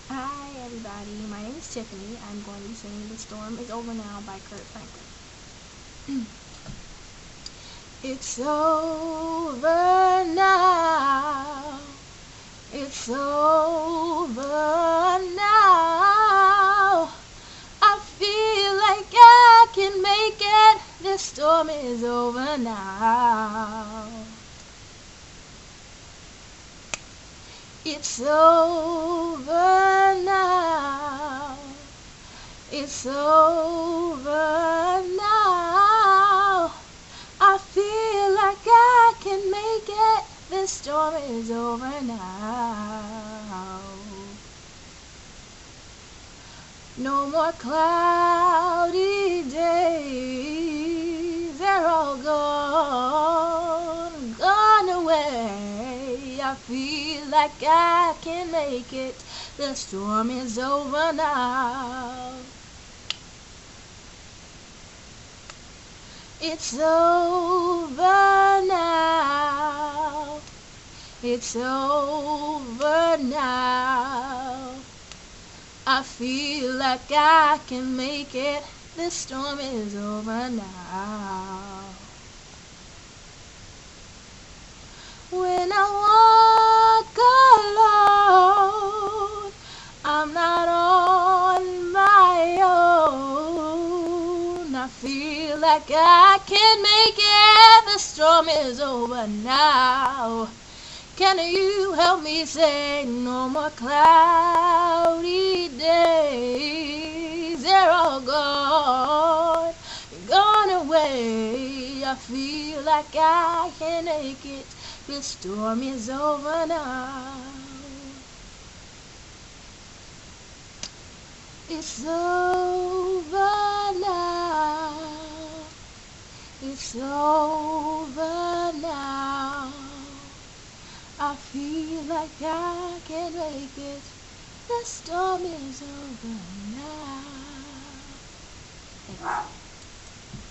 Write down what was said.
Hi everybody, my name is Tiffany. I'm going to be singing The Storm Is Over Now by Kirk Franklin. It's over now. It's over now. I feel like I can make it. The storm is over now. It's over now. It's over now. I feel like I can make it. The storm is over now. No more cloudy days. They're all gone away. I feel like I can make it. The storm is over now. It's over now. It's over now. I feel like I can make it. The storm is over now. When I walk alone, I'm not on my own. I feel like I can make it. The storm is over now. Can you help me say no more cloudy days? They're all gone away. I feel like I can make it. The storm is over now. It's over now. It's over now. I feel like I can make it. The storm is over now.